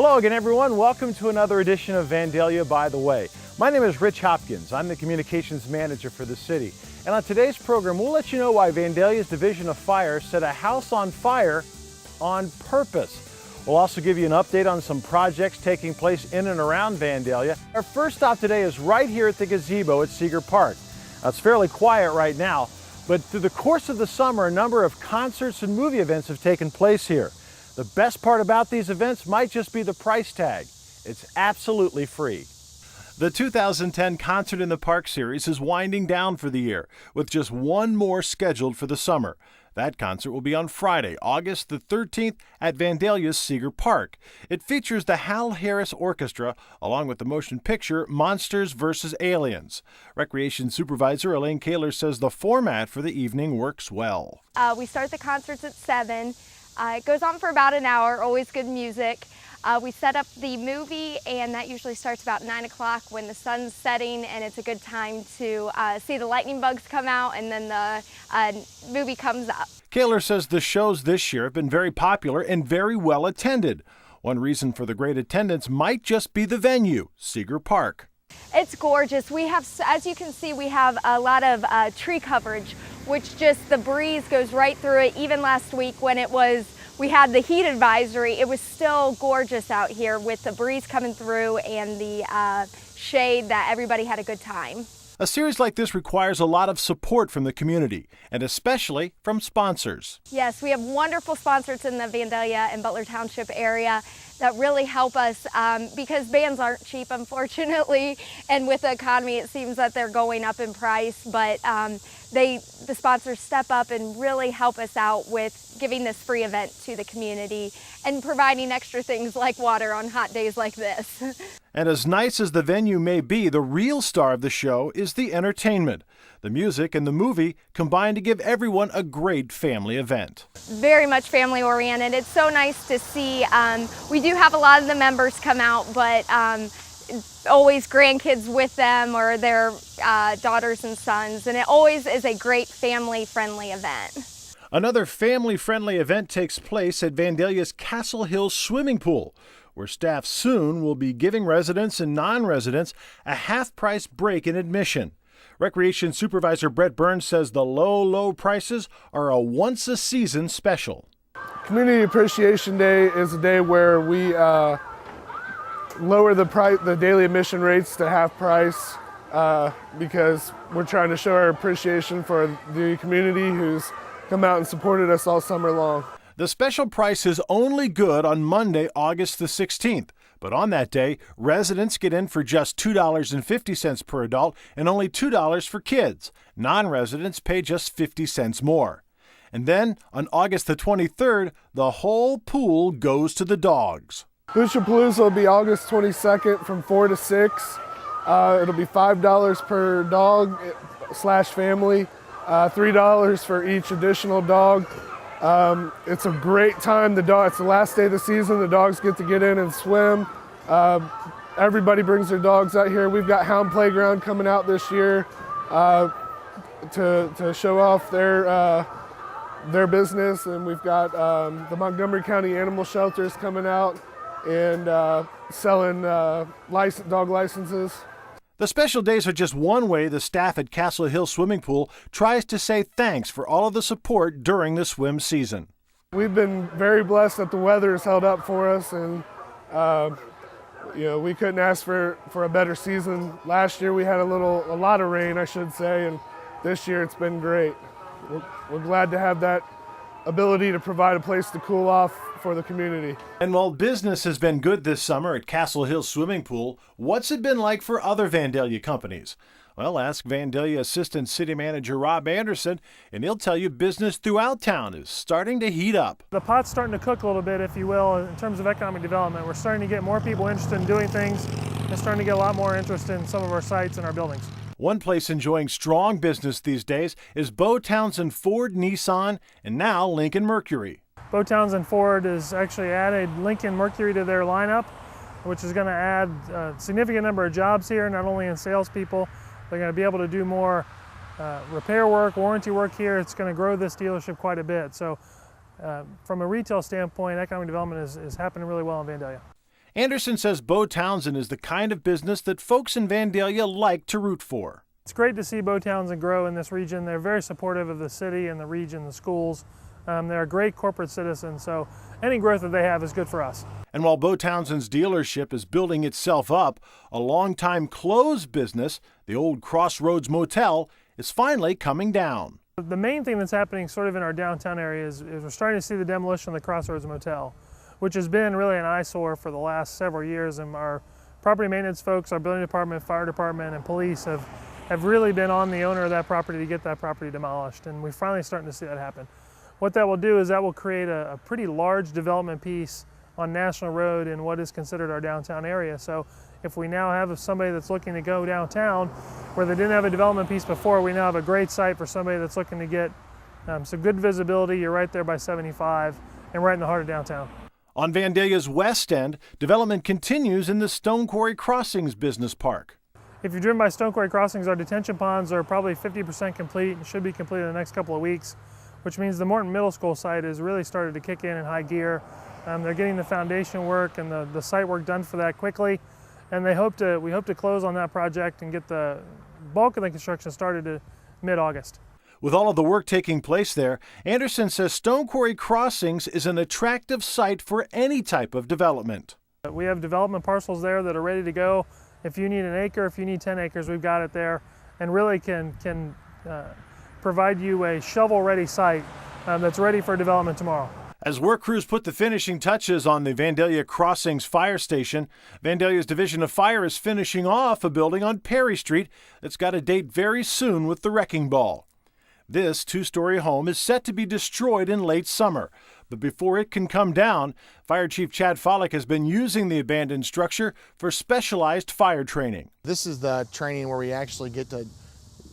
Hello again, everyone. Welcome to another edition of Vandalia By The Way. My name is Rich Hopkins. I'm the communications manager for the city. And on today's program, we'll let you know why Vandalia's Division of Fire set a house on fire on purpose. We'll also give you an update on some projects taking place in and around Vandalia. Our first stop today is right here at the gazebo at Seeger Park. Now, it's fairly quiet right now, but through the course of the summer, a number of concerts and movie events have taken place here. The best part about these events might just be the price tag. It's absolutely free. The 2010 Concert in the Park series is winding down for the year, with just one more scheduled for the summer. That concert will be on Friday, August the 13th at Vandalia's Seeger Park. It features the Hal Harris Orchestra, along with the motion picture Monsters vs. Aliens. Recreation Supervisor Elaine Kaler says the format for the evening works well. We start the concerts at 7. It goes on for about an hour, always good music. We set up the movie, and that usually starts about 9 o'clock when the sun's setting, and it's a good time to see the lightning bugs come out, and then the movie comes up. Kaler says the shows this year have been very popular and very well attended. One reason for the great attendance might just be the venue, Seeger Park. It's gorgeous. We have, as you can see, we have a lot of tree coverage, which just the breeze goes right through it. Even last week when we had the heat advisory, it was still gorgeous out here with the breeze coming through and the shade, that everybody had a good time. A series like this requires a lot of support from the community, and especially from sponsors. Yes, we have wonderful sponsors in the Vandalia and Butler Township area that really help us because bands aren't cheap, unfortunately, and with the economy it seems that they're going up in price, but the sponsors step up and really help us out with giving this free event to the community and providing extra things like water on hot days like this. And as nice as the venue may be, the real star of the show is the entertainment. The music and the movie combine to give everyone a great family event. Very much family oriented. It's so nice to see. We do have a lot of the members come out, but always grandkids with them or their daughters and sons, and it always is a great family-friendly event. Another family-friendly event takes place at Vandalia's Castle Hill Swimming Pool, where staff soon will be giving residents and non-residents a half-price break in admission. Recreation Supervisor Brett Burns says the low prices are a once-a-season special. Community Appreciation Day is a day where we lower the daily admission rates to half price because we're trying to show our appreciation for the community who's come out and supported us all summer long. The special price is only good on Monday, August the 16th. But on that day, residents get in for just $2.50 per adult and only $2 for kids. Non-residents pay just 50 cents more. And then, on August the 23rd, the whole pool goes to the dogs. Boosterpalooza will be August 22nd from 4 to 6. It'll be $5 per dog / family, $3 for each additional dog. It's a great time. It's the last day of the season. The dogs get to get in and swim. Everybody brings their dogs out here. We've got Hound Playground coming out this year to show off their business, and we've got the Montgomery County Animal Shelters coming out and selling dog licenses. The special days are just one way the staff at Castle Hill Swimming Pool tries to say thanks for all of the support during the swim season. We've been very blessed that the weather has held up for us, and we couldn't ask for a better season. Last year we had a lot of rain, I should say, and this year it's been great. We're glad to have that ability to provide a place to cool off for the community. And while business has been good this summer at Castle Hill Swimming Pool, what's it been like for other Vandalia companies? Well, ask Vandalia Assistant City Manager Rob Anderson, and he'll tell you business throughout town is starting to heat up. The pot's starting to cook a little bit, if you will, in terms of economic development. We're starting to get more people interested in doing things and starting to get a lot more interest in some of our sites and our buildings. One place enjoying strong business these days is Bo Townsend Ford, Nissan, and now Lincoln Mercury. Bo Townsend Ford has actually added Lincoln Mercury to their lineup, which is going to add a significant number of jobs here, not only in salespeople. They're going to be able to do more repair work, warranty work here. It's going to grow this dealership quite a bit. So from a retail standpoint, economic development is happening really well in Vandalia. Anderson says Bo Townsend is the kind of business that folks in Vandalia like to root for. It's great to see Bo Townsend grow in this region. They're very supportive of the city and the region, the schools. They're a great corporate citizen, so any growth that they have is good for us. And while Bo Townsend's dealership is building itself up, a long-time closed business, the old Crossroads Motel, is finally coming down. The main thing that's happening sort of in our downtown area is we're starting to see the demolition of the Crossroads Motel, which has been really an eyesore for the last several years. And our property maintenance folks, our building department, fire department, and police have really been on the owner of that property to get that property demolished. And we're finally starting to see that happen. What that will do is that will create a pretty large development piece on National Road in what is considered our downtown area. So if we now have somebody that's looking to go downtown where they didn't have a development piece before, we now have a great site for somebody that's looking to get some good visibility. You're right there by 75 and right in the heart of downtown. On Vandalia's west end, development continues in the Stone Quarry Crossings Business Park. If you're driven by Stone Quarry Crossings, our detention ponds are probably 50% complete and should be complete in the next couple of weeks, which means the Morton Middle School site has really started to kick in high gear. They're getting the foundation work and the site work done for that quickly, and we hope to close on that project and get the bulk of the construction started to mid-August. With all of the work taking place there, Anderson says Stone Quarry Crossings is an attractive site for any type of development. We have development parcels there that are ready to go. If you need an acre, if you need 10 acres, we've got it there, and really can provide you a shovel-ready site that's ready for development tomorrow. As work crews put the finishing touches on the Vandalia Crossings Fire Station, Vandalia's Division of Fire is finishing off a building on Perry Street that's got a date very soon with the wrecking ball. This two-story home is set to be destroyed in late summer, but before it can come down, Fire Chief Chad Follick has been using the abandoned structure for specialized fire training. This is the training where we actually get to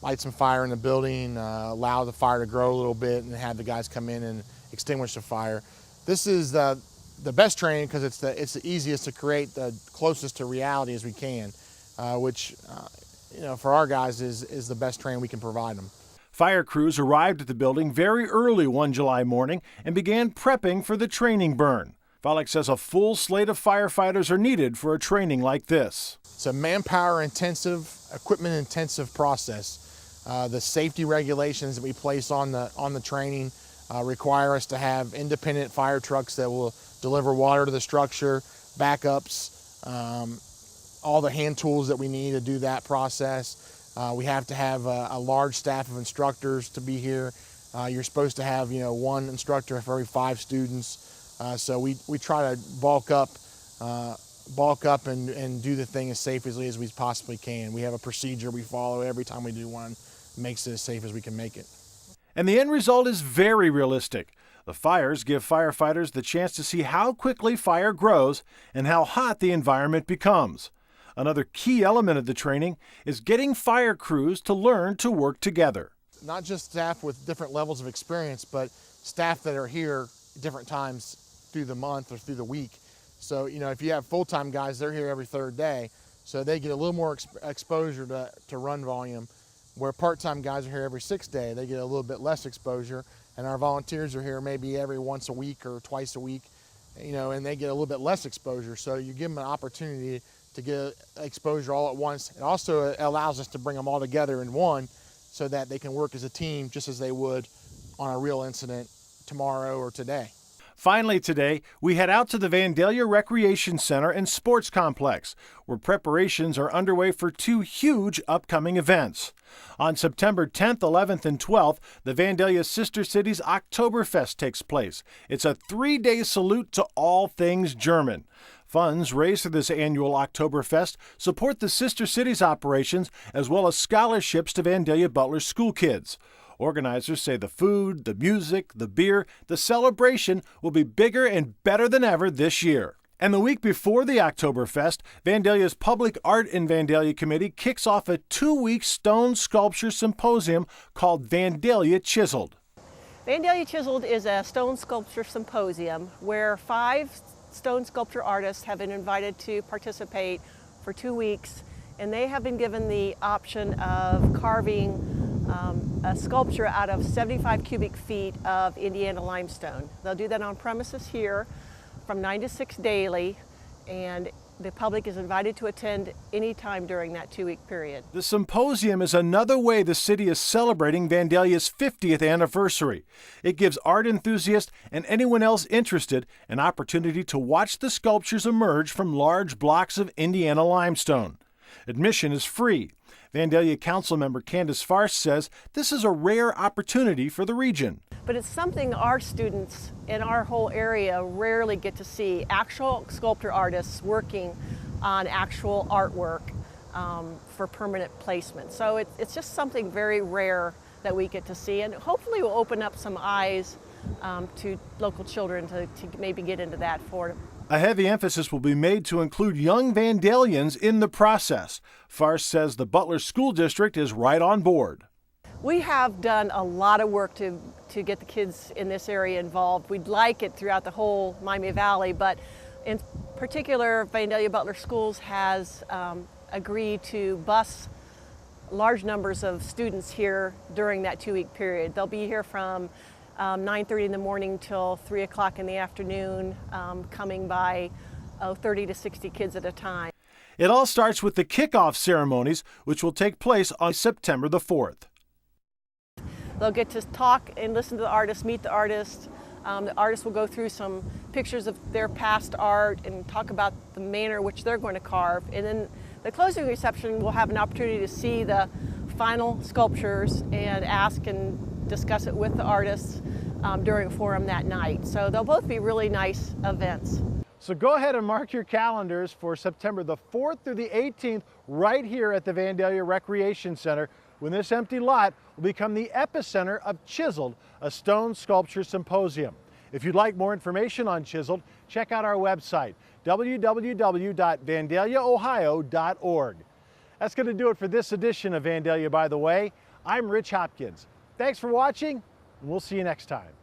light some fire in the building, allow the fire to grow a little bit, and have the guys come in and extinguish the fire. This is the best training because it's the easiest to create, the closest to reality as we can, which for our guys is the best training we can provide them. Fire crews arrived at the building very early one July morning and began prepping for the training burn. Follick says a full slate of firefighters are needed for a training like this. It's a manpower intensive, equipment intensive process. The safety regulations that we place on the training require us to have independent fire trucks that will deliver water to the structure, backups, all the hand tools that we need to do that process. We have to have a large staff of instructors to be here. You're supposed to have one instructor for every 5 students. So we try to bulk up and do the thing as safely as we possibly can. We have a procedure we follow every time we do one, makes it as safe as we can make it. And the end result is very realistic. The fires give firefighters the chance to see how quickly fire grows and how hot the environment becomes. Another key element of the training is getting fire crews to learn to work together. Not just staff with different levels of experience, but staff that are here different times through the month or through the week. So, if you have full-time guys, they're here every 3rd day, so they get a little more exposure to run volume. Where part-time guys are here every 6th day, they get a little bit less exposure, and our volunteers are here maybe every once a week or twice a week, and they get a little bit less exposure. So you give them an opportunity to get exposure all at once. It also allows us to bring them all together in one so that they can work as a team just as they would on a real incident tomorrow or today. Finally today, we head out to the Vandalia Recreation Center and Sports Complex, where preparations are underway for 2 huge upcoming events. On September 10th, 11th, and 12th, the Vandalia Sister Cities Oktoberfest takes place. It's a 3-day salute to all things German. Funds raised for this annual Oktoberfest support the Sister Cities operations as well as scholarships to Vandalia Butler school kids. Organizers say the food, the music, the beer, the celebration will be bigger and better than ever this year. And the week before the Oktoberfest, Vandalia's Public Art in Vandalia Committee kicks off a 2-week stone sculpture symposium called Vandalia Chiseled. Vandalia Chiseled is a stone sculpture symposium where 5 stone sculpture artists have been invited to participate for 2 weeks, and they have been given the option of carving a sculpture out of 75 cubic feet of Indiana limestone. They'll do that on premises here from 9 to 6 daily, and the public is invited to attend anytime during that 2-week period. The symposium is another way the city is celebrating Vandalia's 50th anniversary. It gives art enthusiasts and anyone else interested an opportunity to watch the sculptures emerge from large blocks of Indiana limestone. Admission is free. Vandalia Councilmember Candace Farce says this is a rare opportunity for the region. But it's something our students in our whole area rarely get to see. Actual sculptor artists working on actual artwork for permanent placement. So it's just something very rare that we get to see, and hopefully will open up some eyes to local children to maybe get into that for them. A heavy emphasis will be made to include young Vandalians in the process. Farce says the Butler School District is right on board. We have done a lot of work to get the kids in this area involved. We'd like it throughout the whole Miami Valley, but in particular, Vandalia Butler Schools has agreed to bus large numbers of students here during that 2-week period. They'll be here from 9:30 in the morning till 3 o'clock in the afternoon, coming by 30 to 60 kids at a time. It all starts with the kickoff ceremonies, which will take place on September the 4th. They'll get to talk and listen to the artists, meet the artists. The artists will go through some pictures of their past art and talk about the manner in which they're going to carve. And then the closing reception will have an opportunity to see the final sculptures and ask and discuss it with the artists during a forum that night. So they'll both be really nice events. So go ahead and mark your calendars for September the 4th through the 18th right here at the Vandalia Recreation Center, when this empty lot will become the epicenter of Chiseled, a stone sculpture symposium. If you'd like more information on Chiseled, check out our website, www.vandaliaohio.org. That's going to do it for this edition of Vandalia By The Way. I'm Rich Hopkins. Thanks for watching, and we'll see you next time.